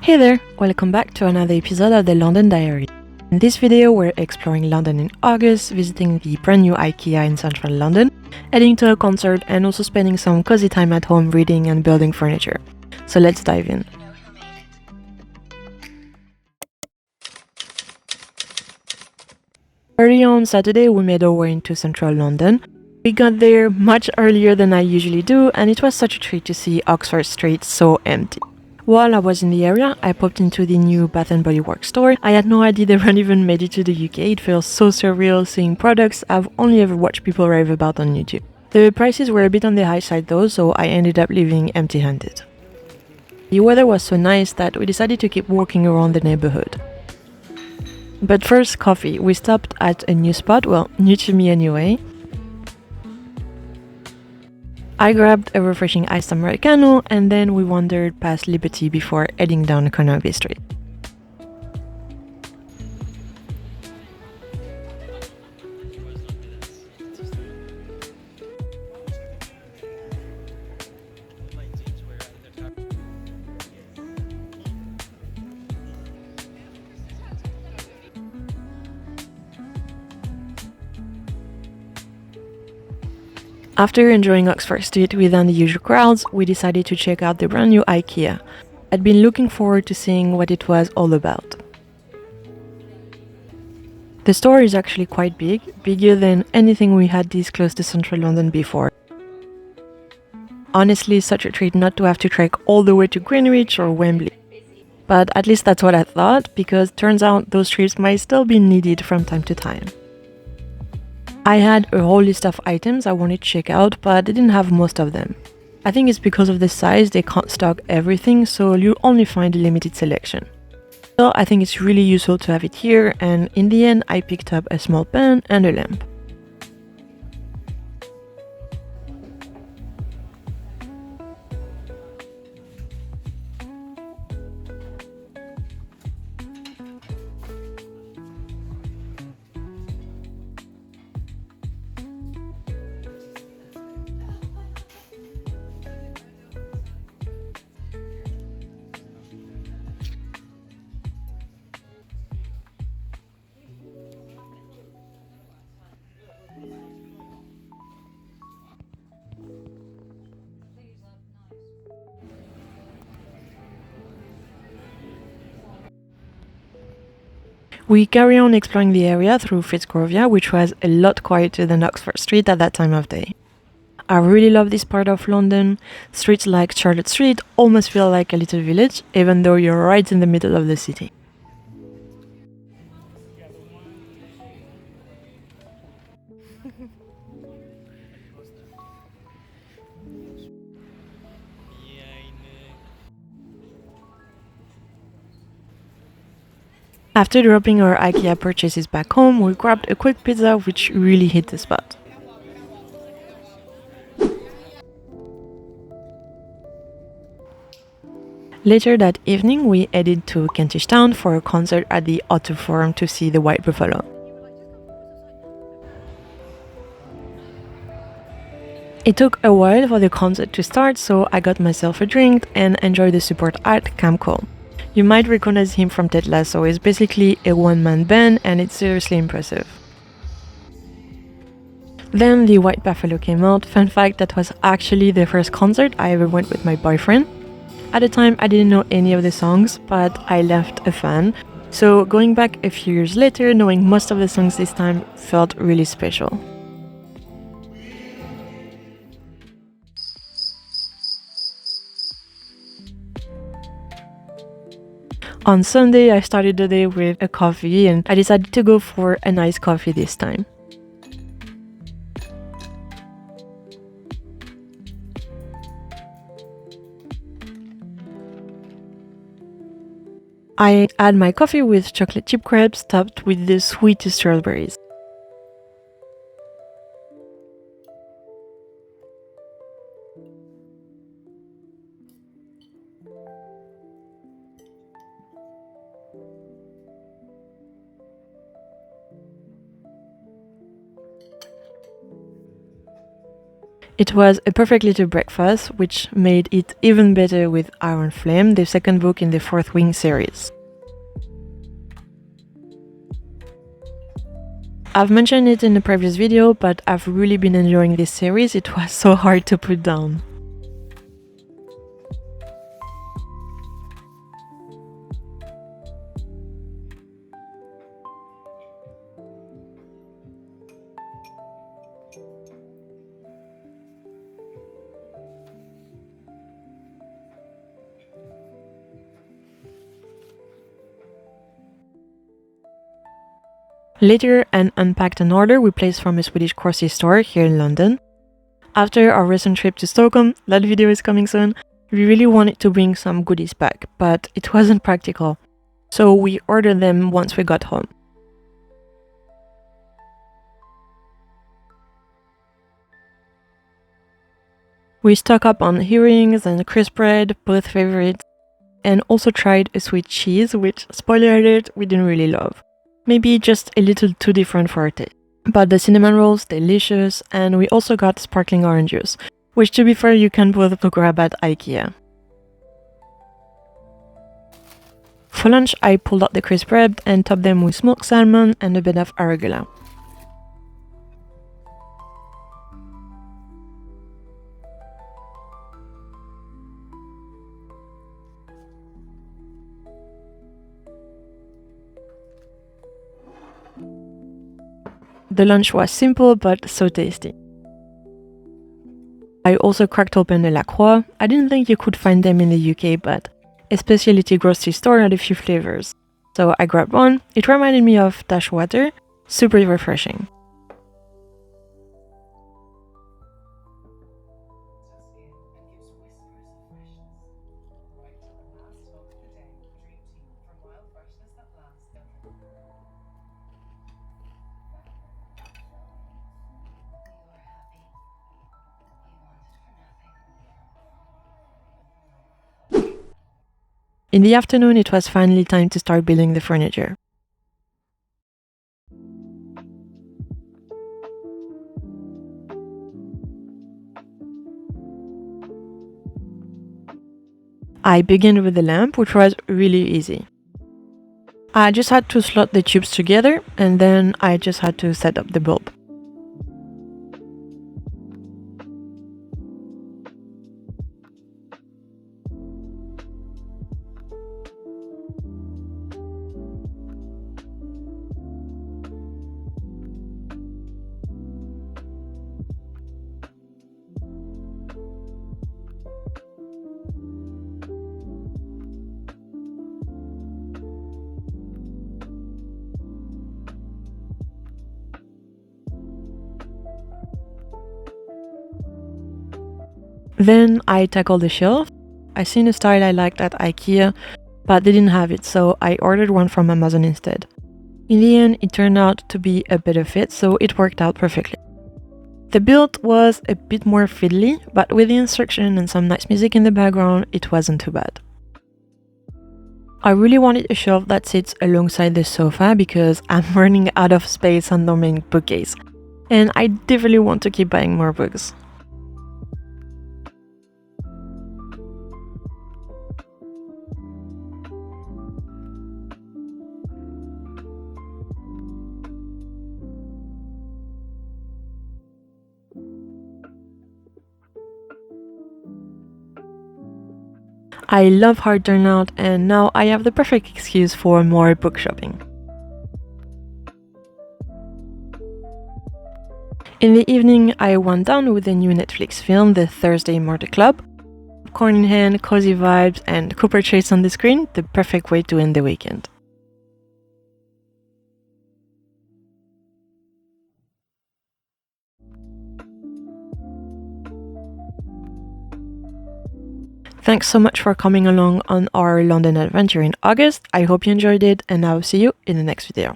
Hey there, welcome back to another episode of the London Diary. In this video we're exploring London in August, visiting the brand new IKEA in central London, heading to a concert and also spending some cozy time at home reading and building furniture. So let's dive in. Early on Saturday we made our way into central London. We got there much earlier than I usually do and it was such a treat to see Oxford Street so empty. While I was in the area, I popped into the new Bath & Body Works store. I had no idea they hadn't even made it to the UK. It feels so surreal seeing products I've only ever watched people rave about on YouTube. The prices were a bit on the high side though, so I ended up leaving empty-handed. The weather was so nice that we decided to keep walking around the neighborhood. But first, coffee. We stopped at a new spot, well, new to me anyway. I grabbed a refreshing iced Americano and then we wandered past Liberty before heading down Carnaby Street. After enjoying Oxford Street without the usual crowds, we decided to check out the brand new IKEA. I'd been looking forward to seeing what it was all about. The store is actually quite big, bigger than anything we had this close to central London before. Honestly, such a treat not to have to trek all the way to Greenwich or Wembley. But at least that's what I thought, because turns out those trips might still be needed from time to time. I had a whole list of items I wanted to check out, but they didn't have most of them. I think it's because of the size, they can't stock everything, so you'll only find a limited selection. So I think it's really useful to have it here, and in the end I picked up a small pen and a lamp. We carry on exploring the area through Fitzrovia, which was a lot quieter than Oxford Street at that time of day. I really love this part of London. Streets like Charlotte Street almost feel like a little village, even though you're right in the middle of the city. After dropping our IKEA purchases back home, we grabbed a quick pizza which really hit the spot. Later that evening, we headed to Kentish Town for a concert at the Auto Forum to see the White Buffalo. It took a while for the concert to start, so I got myself a drink and enjoyed the support act Cam Cole. You might recognize him from Ted Lasso. It's basically a one-man band and it's seriously impressive. Then the White Buffalo came out. Fun fact, that was actually the first concert I ever went with my boyfriend. At the time I didn't know any of the songs, but I left a fan. So going back a few years later, knowing most of the songs this time felt really special. On Sunday, I started the day with a coffee and I decided to go for a nice coffee this time. I had my coffee with chocolate chip crepes topped with the sweetest strawberries. It was a perfect little breakfast, which made it even better with Iron Flame, the second book in the Fourth Wing series. I've mentioned it in the previous video, but I've really been enjoying this series. It was so hard to put down. Later, an unpacked and order we placed from a Swedish grocery store here in London. After our recent trip to Stockholm, that video is coming soon, we really wanted to bring some goodies back, but it wasn't practical, so we ordered them once we got home. We stocked up on earrings and crisp bread, both favorites, and also tried a sweet cheese, which, spoiler alert, we didn't really love. Maybe just a little too different for our taste. But the cinnamon rolls, delicious, and we also got sparkling orange juice, which to be fair you can both grab at IKEA. For lunch I pulled out the crisp bread and topped them with smoked salmon and a bit of arugula. The lunch was simple but so tasty. I also cracked open a La Croix. I didn't think you could find them in the UK, but a specialty grocery store had a few flavors. So I grabbed one. It reminded me of dash water, super refreshing. In the afternoon, it was finally time to start building the furniture. I began with the lamp, which was really easy. I just had to slot the tubes together, and then I just had to set up the bulb. Then I tackled the shelf. I seen a style I liked at IKEA, but they didn't have it, so I ordered one from Amazon instead. In the end, it turned out to be a better fit, so it worked out perfectly. The build was a bit more fiddly, but with the instruction and some nice music in the background, it wasn't too bad. I really wanted a shelf that sits alongside the sofa because I'm running out of space on the main bookcase, and I definitely want to keep buying more books. I love how it turned out, and now I have the perfect excuse for more book shopping. In the evening, I went down with the new Netflix film, The Thursday Murder Club. Popcorn in hand, cozy vibes, and Cooper Chase on the screen, the perfect way to end the weekend. Thanks so much for coming along on our London adventure in August. I hope you enjoyed it, and I'll see you in the next video.